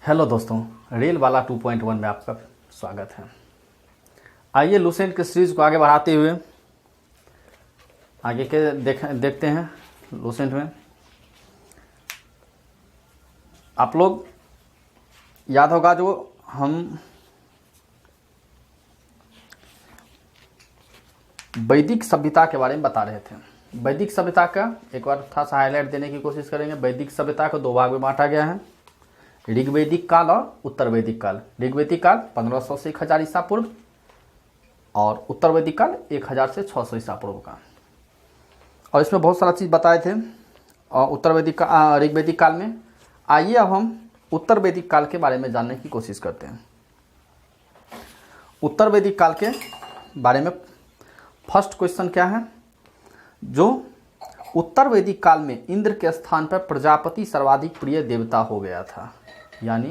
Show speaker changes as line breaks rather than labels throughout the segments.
Hello दोस्तों, rail वाला 2.1 में आपका स्वागत है। आइए लूसेंट के सीरीज को आगे बढ़ाते हुए आगे के देखते हैं। लूसेंट में आप लोग याद होगा जो हम वैदिक सभ्यता के बारे में बता रहे थे। वैदिक सभ्यता का एक बार थोड़ा सा हाईलाइट देने की कोशिश करेंगे। वैदिक सभ्यता को दो भाग में बांटा गया है, ऋग्वैदिक काल और उत्तर वैदिक काल। ऋग्वैदिक काल 1500 से 1000 ईसा पूर्व और उत्तर वैदिक काल 1000 से 600 ईसा पूर्व का। और इसमें बहुत सारा चीज़ बताए थे और उत्तर वैदिक ऋग्वैदिक काल में। आइए अब हम उत्तर वैदिक काल के बारे में जानने की कोशिश करते हैं। उत्तर वैदिक काल के बारे में फर्स्ट क्वेश्चन क्या है? जो उत्तर वैदिक काल में इंद्र के स्थान पर प्रजापति सर्वाधिक प्रिय देवता हो गया था। यानी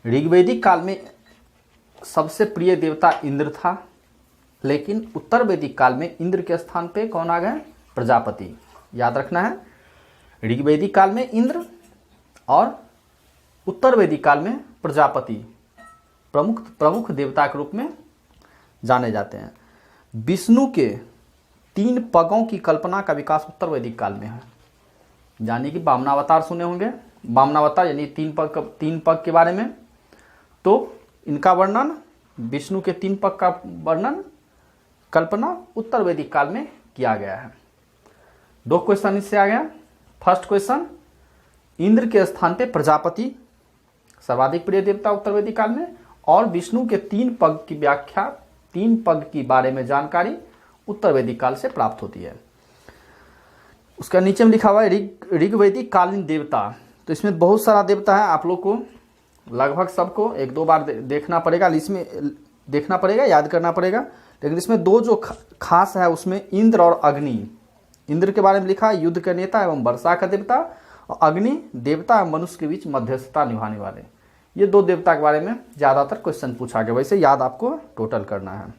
ऋग्वैदिक काल में सबसे प्रिय देवता इंद्र था, लेकिन उत्तर वैदिक काल में इंद्र के स्थान पे कौन आ गए? प्रजापति। याद रखना है, ऋग्वैदिक काल में इंद्र और उत्तर वैदिक काल में प्रजापति प्रमुख देवता के रूप में जाने जाते हैं। विष्णु के 3 पगों की कल्पना का विकास उत्तर वैदिक काल में है। यानी कि वामनावतार सुने होंगे, वामनावतार यानी 3 पग के बारे में। तो इनका वर्णन, विष्णु के 3 पग का वर्णन, कल्पना उत्तर वैदिक काल में किया गया है। 2 क्वेश्चन इससे आ गया। फर्स्ट क्वेश्चन, इंद्र के स्थान पे प्रजापति सर्वाधिक प्रिय देवता उत्तर वैदिक काल में, और विष्णु के 3 पग की व्याख्या, 3 पग की बारे में जानकारी उत्तर वैदिक काल से प्राप्त होती है। उसका नीचे में लिखा हुआ है ऋग्वैदिक कालीन देवता। तो इसमें बहुत सारा देवता है, आप लोग को लगभग सबको 1-2 बार देखना पड़ेगा, इसमें देखना पड़ेगा, याद करना पड़ेगा। लेकिन इसमें 2 जो खास है उसमें इंद्र और अग्नि। इंद्र के बारे में लिखा है युद्ध के नेता एवं वर्षा का देवता, और अग्नि देवता एवं मनुष्य के बीच मध्यस्थता निभाने वाले। ये 2 देवता के बारे में ज़्यादातर क्वेश्चन पूछा गया, वैसे याद आपको टोटल करना है।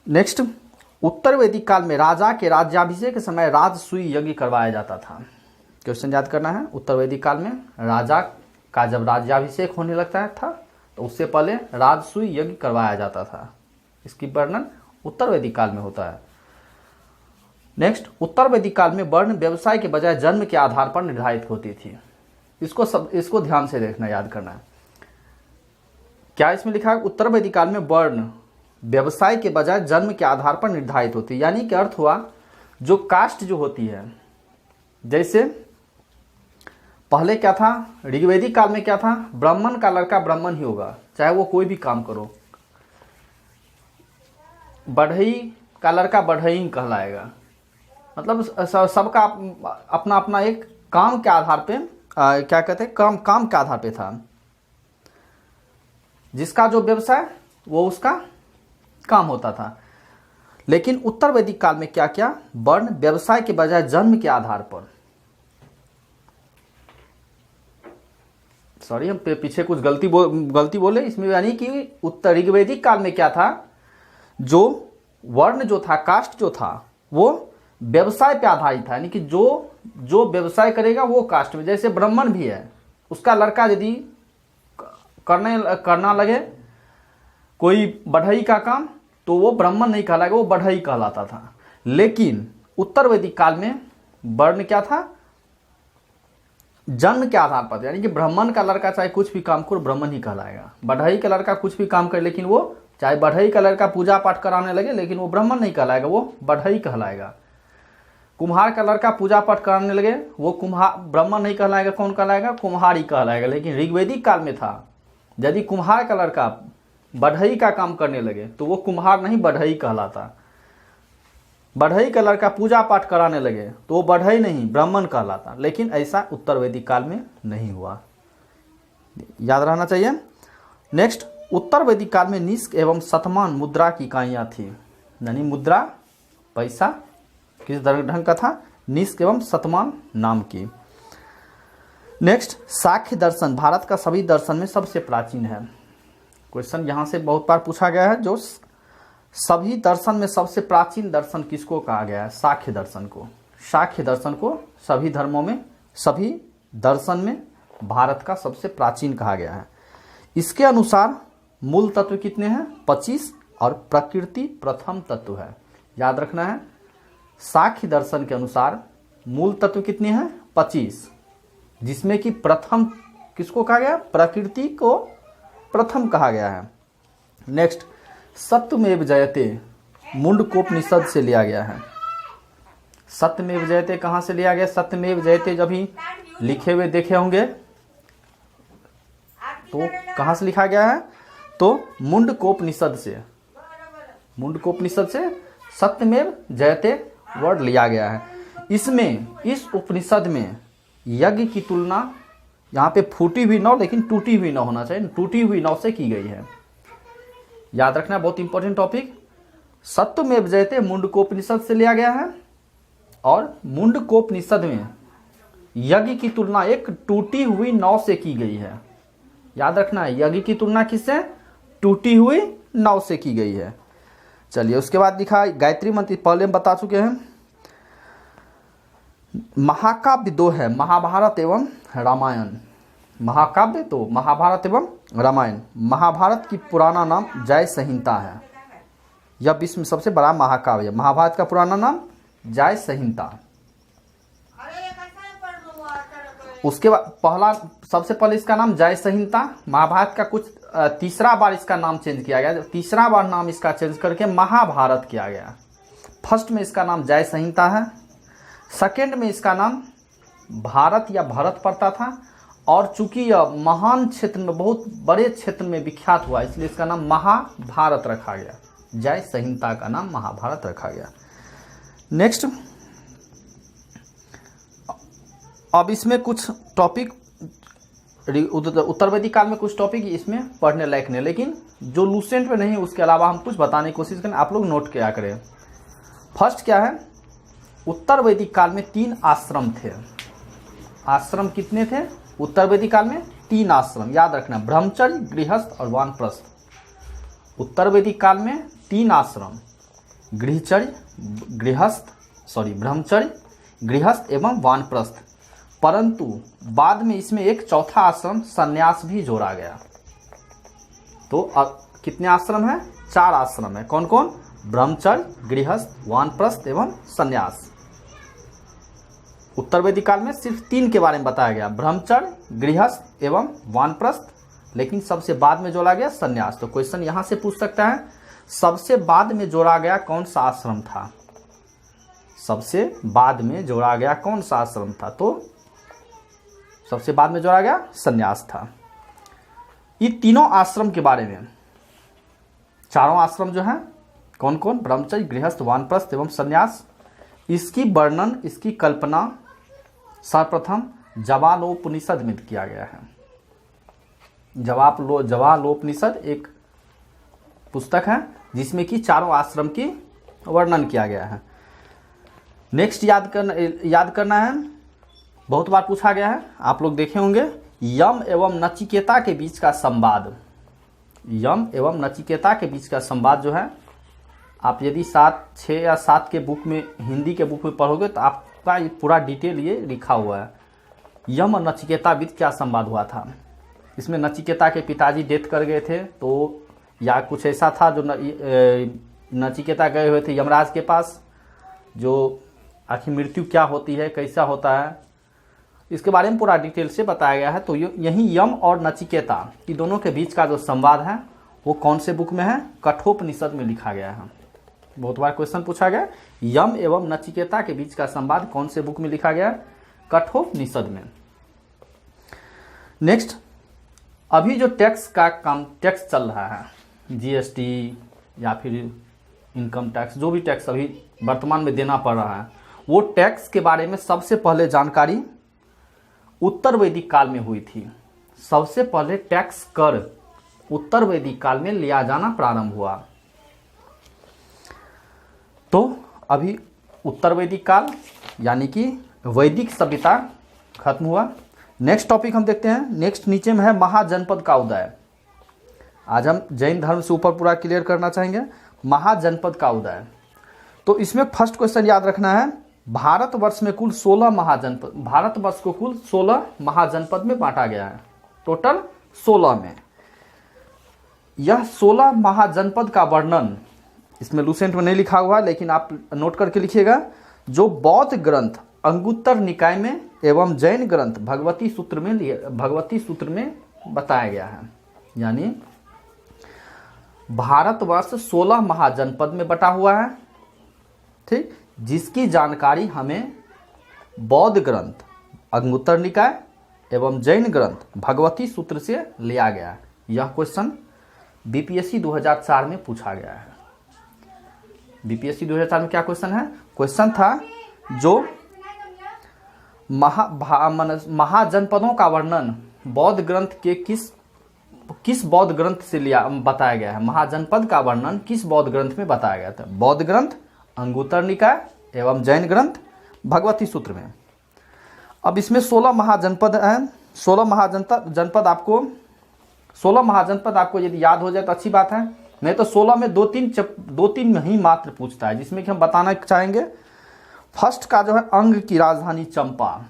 नेक्स्ट, उत्तर वैदिक काल में राजा के राज्याभिषेक के समय राजसूय यज्ञ करवाया जाता था। क्वेश्चन याद करना है, उत्तर वैदिक काल में राजा का जब राज्याभिषेक होने लगता था तो उससे पहले राजसूय यज्ञ करवाया जाता था। इसकी वर्णन उत्तर वैदिक काल में होता है। नेक्स्ट, उत्तर वैदिक काल में वर्ण व्यवसाय के बजाय जन्म के आधार पर निर्धारित होती थी। इसको ध्यान से देखना, याद करना है। क्या इसमें लिखा है? उत्तर वैदिक काल में वर्ण व्यवसाय के बजाय जन्म के आधार पर निर्धारित होती है। यानी कि अर्थ हुआ, जो कास्ट जो होती है, जैसे पहले क्या था, ऋग्वैदिक काल में क्या था, ब्राह्मण का लड़का ब्राह्मण ही होगा, चाहे वो कोई भी काम करो। बढ़ई का लड़का बढ़ई कहलाएगा। मतलब सबका अपना अपना एक काम के आधार पे क्या कहते हैं, काम के आधार पे था। जिसका जो व्यवसाय वो उसका काम होता था। लेकिन उत्तर वैदिक काल में क्या क्या, वर्ण व्यवसाय के बजाय जन्म के आधार पर, सॉरी हम पीछे कुछ गलती बोले इसमें। यानी कि उत्तर ऋग्वैदिक काल में क्या था, जो वर्ण जो था, कास्ट जो था, वो व्यवसाय पे आधारित था। यानी कि जो व्यवसाय करेगा वो कास्ट में, जैसे ब्राह्मण भी है, उसका लड़का यदि करना लगे कोई बढ़ई का काम, तो वो ब्राह्मण नहीं कहलाएगा, वो बढ़ई कहलाता था। लेकिन उत्तर वैदिक काल में वर्ण क्या था, जन्म के आधार पर। यानी कि ब्राह्मण का लड़का चाहे कुछ भी काम करे ब्राह्मण ही कहलाएगा। बढ़ई का लड़का कुछ भी काम करे, लेकिन वो चाहे बढ़ई का लड़का पूजा पाठ कराने लगे, लेकिन वो ब्राह्मण नहीं कहलाएगा, वो बढ़ई कहलाएगा। कुम्हार का लड़का पूजा पाठ कराने लगे, वो ब्राह्मण नहीं कहलाएगा, कौन कहलाएगा? कुम्हार ही कहलाएगा। लेकिन ऋग्वैदिक काल में था, यदि कुम्हार का लड़का बढ़ई का काम करने लगे तो वो कुम्हार नहीं, बढ़ई कहलाता। बढ़ई का लड़का पूजा पाठ कराने लगे तो वो बढ़ई नहीं, ब्राह्मण कहलाता। लेकिन ऐसा उत्तर वैदिक काल में नहीं हुआ, याद रहना चाहिए। नेक्स्ट, उत्तर वैदिक काल में निष्क एवं शतमान मुद्रा की इकाइयाँ थी। यानी मुद्रा, पैसा किस ढंग का था? निष्क एवं शतमान नाम की। नेक्स्ट, सांख्य दर्शन भारत का सभी दर्शन में सबसे प्राचीन है। क्वेश्चन यहाँ से बहुत बार पूछा गया है, जो सभी दर्शन में सबसे प्राचीन दर्शन किसको कहा गया है? सांख्य दर्शन को। सांख्य दर्शन को सभी धर्मों में, सभी दर्शन में भारत का सबसे प्राचीन कहा गया है। इसके अनुसार मूल तत्व कितने हैं? 25 और प्रकृति प्रथम तत्व है। याद रखना है, सांख्य दर्शन के अनुसार मूल तत्व कितने हैं? 25, जिसमें कि प्रथम किसको कहा गया? प्रकृति को प्रथम कहा गया है। नेक्स्ट, सत्यमेव जयते मुंडकोपनिषद से लिया गया है। सत्यमेव जयते कहाँ से लिया गया? सत्यमेव जयते जब ही लिखे हुए देखे होंगे तो कहाँ से लिखा गया है? तो मुंडकोपनिषद से, मुंडकोपनिषद से सत्यमेव जयते वर्ड लिया गया है। इसमें, इस उपनिषद में यज्ञ की तुलना यहाँ पे फूटी हुई नाव लेकिन टूटी हुई नाव होना चाहिए, टूटी हुई नाव से की गई है। याद रखना, बहुत इंपॉर्टेंट टॉपिक। सत्यमेव जयते मुंडकोपनिषद से लिया गया है और मुंडकोपनिषद में यज्ञ की तुलना एक टूटी हुई नाव से की गई है। याद रखना है, यज्ञ की तुलना किससे? टूटी हुई नाव से की गई है। चलिए, उसके बाद लिखा गायत्री मंत्र, पहले हम बता चुके हैं। महाकाव्य दो है, महाभारत एवं रामायण। महाकाव्य तो महाभारत एवं रामायण। महाभारत की पुराना नाम जय संहिता है। यह विश्व में सबसे बड़ा महाकाव्य है। महाभारत का पुराना नाम जय संहिता। उसके बाद सबसे पहले इसका नाम जय संहिता। महाभारत का कुछ तीसरा बार इसका नाम चेंज किया गया, तीसरा बार नाम इसका चेंज करके महाभारत किया गया। फर्स्ट में इसका नाम जय संहिता है, सेकेंड में इसका नाम भारत या भरत पड़ता था, और चूंकि यह महान क्षेत्र में, बहुत बड़े क्षेत्र में विख्यात हुआ, इसलिए इसका नाम महाभारत रखा गया। जय संहिता का नाम महाभारत रखा गया। नेक्स्ट, अब इसमें कुछ टॉपिक, उत्तर वैदिक काल में कुछ टॉपिक इसमें पढ़ने लायक नहीं, लेकिन जो लूसेंट में नहीं उसके अलावा हम कुछ बताने की कोशिश करें, आप लोग नोट किया करें। फर्स्ट क्या है? उत्तर वैदिक काल में 3 आश्रम थे। आश्रम कितने थे? उत्तर वैदिक काल में 3 आश्रम। याद रखना, ब्रह्मचर्य, गृहस्थ और वानप्रस्थ। उत्तर वैदिक काल में 3 आश्रम, ब्रह्मचर्य, गृहस्थ एवं वानप्रस्थ। परंतु बाद में इसमें एक चौथा आश्रम संन्यास भी जोड़ा गया। तो कितने आश्रम है? 4 आश्रम है। कौन कौन? ब्रह्मचर्य, गृहस्थ, वानप्रस्थ एवं संन्यास। उत्तर वैदिक काल में सिर्फ 3 के बारे में बताया गया, ब्रह्मचर्य, गृहस्थ एवं वानप्रस्थ, लेकिन सबसे बाद में जोड़ा गया संन्यास। तो क्वेश्चन यहां से पूछ सकता है, सबसे बाद में जोड़ा गया कौन सा आश्रम था? सबसे बाद में जोड़ा गया कौन सा आश्रम था? तो सबसे बाद में जोड़ा गया संन्यास था। ये तीनों आश्रम के बारे में, चारों आश्रम जो हैं कौन कौन? ब्रह्मचर्य, गृहस्थ, वानप्रस्थ एवं संन्यास। इसकी वर्णन, इसकी कल्पना सर्वप्रथम जवालोपनिषद में किया गया है। जवालोपनिषद एक पुस्तक है जिसमें कि चारों आश्रम की वर्णन किया गया है। नेक्स्ट याद करना है, बहुत बार पूछा गया है, आप लोग देखे होंगे, यम एवं नचिकेता के बीच का संवाद। यम एवं नचिकेता के बीच का संवाद जो है, आप यदि 6 या 7 के बुक में, हिंदी के बुक में पढ़ोगे तो आपका ये पूरा डिटेल ये लिखा हुआ है। यम और नचिकेता बीच क्या संवाद हुआ था? इसमें नचिकेता के पिताजी डेथ कर गए थे, तो या कुछ ऐसा था जो नचिकेता गए हुए थे यमराज के पास, जो आखिर मृत्यु क्या होती है, कैसा होता है, इसके बारे में पूरा डिटेल से बताया गया है। तो यही यम और नचिकेता की दोनों के बीच का जो संवाद है वो कौन से बुक में है? कठोपनिषद में लिखा गया है। बहुत बार क्वेश्चन पूछा गया, यम एवं नचिकेता के बीच का संवाद कौन से बुक में लिखा गया? कठोपनिषद में। नेक्स्ट, अभी जो टैक्स का काम, टैक्स चल रहा है, जीएसटी या फिर इनकम टैक्स, जो भी टैक्स अभी वर्तमान में देना पड़ रहा है, वो टैक्स के बारे में सबसे पहले जानकारी उत्तर वैदिक काल में हुई थी। सबसे पहले टैक्स कर उत्तर वैदिक काल में लिया जाना प्रारंभ हुआ। तो अभी उत्तर वैदिक काल यानी कि वैदिक सभ्यता खत्म हुआ। नेक्स्ट टॉपिक हम देखते हैं। नेक्स्ट नीचे में है महाजनपद का उदय। आज हम जैन धर्म से ऊपर पूरा क्लियर करना चाहेंगे। महाजनपद का उदय, तो इसमें फर्स्ट क्वेश्चन याद रखना है, भारतवर्ष में कुल 16 महाजनपद, भारतवर्ष को कुल 16 महाजनपद में बांटा गया है, टोटल 16 में। यह 16 महाजनपद का वर्णन इसमें लूसेंट में नहीं लिखा हुआ है, लेकिन आप नोट करके लिखिएगा। जो बौद्ध ग्रंथ अंगुत्तर निकाय में एवं जैन ग्रंथ भगवती सूत्र में बताया गया है। यानी भारतवर्ष 16 महाजनपद में बटा हुआ है, ठीक, जिसकी जानकारी हमें बौद्ध ग्रंथ अंगुत्तर निकाय एवं जैन ग्रंथ भगवती सूत्र से लिया गया है। यह क्वेश्चन बीपीएससी 2004 में पूछा गया है। बीपीएससी 2004 में क्या क्वेश्चन है? क्वेश्चन था जो महाजनपदों का वर्णन बौद्ध ग्रंथ के किस बौद्ध ग्रंथ से बताया गया है। महाजनपद का वर्णन किस बौद्ध ग्रंथ में बताया गया था? बौद्ध ग्रंथ अंगुत्तर निकाय एवं जैन ग्रंथ भगवती सूत्र में। अब इसमें 16 महाजनपद हैं। 16 महाजनपद आपको यदि याद हो जाए तो अच्छी बात है, नहीं तो 16 में दो तीन में ही मात्र पूछता है, जिसमें कि हम बताना चाहेंगे। फर्स्ट का जो है अंग की राजधानी चंपा,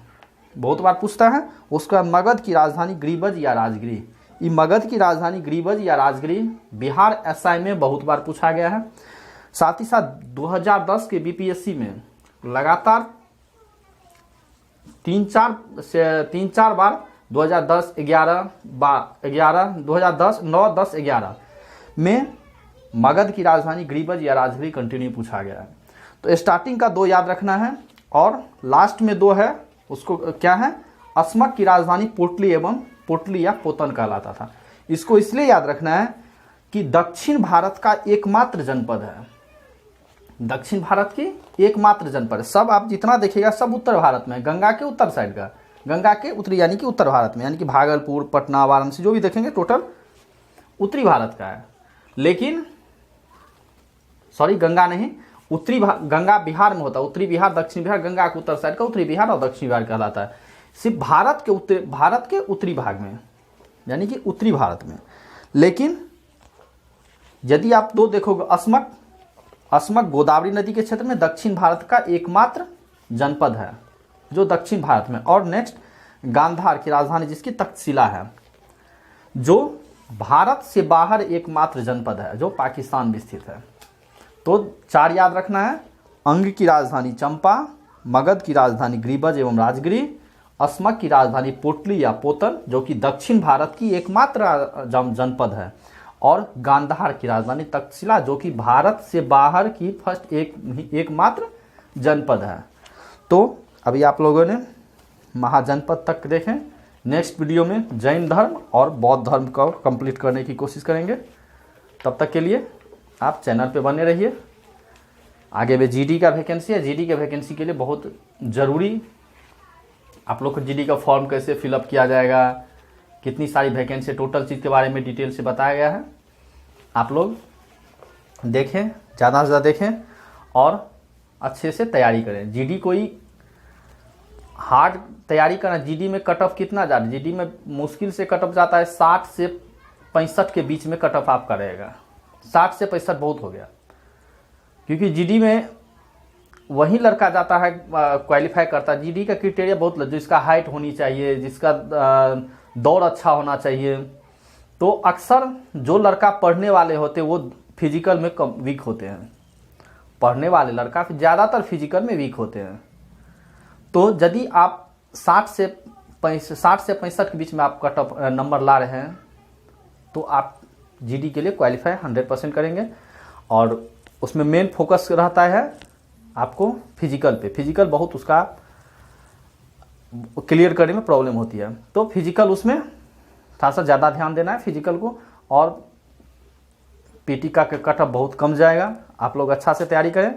बहुत बार पूछता है। उसका मगध की राजधानी ग्रीबज या राजगिरी। ये मगध की राजधानी ग्रीबज या राजगिरी बिहार एसआई में बहुत बार पूछा गया है। साथ ही साथ 2010 के बीपीएससी में लगातार तीन चार बार 2010, 11, 2010, 9, 10, 11 में मगध की राजधानी ग्रीबज या राजगिरी कंटिन्यू पूछा गया है। तो स्टार्टिंग का 2 याद रखना है और लास्ट में 2 है, उसको क्या है? अस्मक की राजधानी पोटली या पोतन कहलाता था। इसको इसलिए याद रखना है कि दक्षिण भारत का एकमात्र जनपद है, दक्षिण भारत की एकमात्र जनपद है। सब आप जितना देखिएगा सब उत्तर भारत में, गंगा के उत्तर साइड का, गंगा के उत्तरी यानी कि उत्तर भारत में, यानी कि भागलपुर, पटना, वाराणसी जो भी देखेंगे टोटल उत्तरी भारत का है। लेकिन गंगा नहीं, गंगा बिहार में होता है, उत्तरी बिहार, दक्षिण बिहार, गंगा के उत्तर साइड का उत्तरी बिहार और दक्षिण बिहार कहलाता है। सिर्फ भारत के उत्तरी भाग में, यानी कि उत्तरी भारत में। लेकिन यदि आप 2 देखोगे, अस्मक गोदावरी नदी के क्षेत्र में दक्षिण भारत का एकमात्र जनपद है जो दक्षिण भारत में। और नेक्स्ट गांधार की राजधानी जिसकी तक्षशिला है, जो भारत से बाहर एकमात्र जनपद है, जो पाकिस्तान में स्थित है। तो 4 याद रखना है। अंग की राजधानी चंपा, मगध की राजधानी ग्रीबज एवं राजगिरी, अस्मक की राजधानी पोटली या पोतन जो कि दक्षिण भारत की एकमात्र जनपद है, और गांधार की राजधानी तक्षशिला जो कि भारत से बाहर की फर्स्ट एकमात्र जनपद है। तो अभी आप लोगों ने महाजनपद तक देखें। नेक्स्ट वीडियो में जैन धर्म और बौद्ध धर्म को कंप्लीट करने की कोशिश करेंगे। तब तक के लिए आप चैनल पे बने रहिए। आगे में जीडी का वैकेंसी है, जीडी के वैकेंसी के लिए बहुत ज़रूरी आप लोग को जीडी का फॉर्म कैसे फिलअप किया जाएगा, कितनी सारी वैकेंसी, टोटल चीज़ के बारे में डिटेल से बताया गया है। आप लोग देखें, ज़्यादा से ज़्यादा देखें और अच्छे से तैयारी करें। जीडी कोई हार्ड तैयारी करना, जीडी में कट ऑफ कितना जाता है? जीडी में मुश्किल से कट ऑफ जाता है 60 से 65 के बीच में कट ऑफ आपका रहेगा। 60 से 65 बहुत हो गया, क्योंकि जीडी में वही लड़का जाता है क्वालिफाई करता है। जीडी का क्राइटेरिया बहुत, जिसका हाइट होनी चाहिए, जिसका दौड़ अच्छा होना चाहिए। तो अक्सर जो लड़का पढ़ने वाले होते हैं वो फिजिकल में कम वीक होते हैं। पढ़ने वाले लड़का ज़्यादातर फिजिकल में वीक होते हैं। तो यदि आप 60 से 65 के बीच में आप कट ऑफ नंबर ला रहे हैं तो आप जीडी के लिए क्वालिफाई 100% करेंगे। और उसमें मेन फोकस रहता है आपको फिजिकल पे। फिजिकल बहुत उसका क्लियर करने में प्रॉब्लम होती है, तो फिजिकल उसमें थोड़ा सा ज़्यादा ध्यान देना है फिजिकल को। और पीटी का कट ऑफ बहुत कम जाएगा। आप लोग अच्छा से तैयारी करें।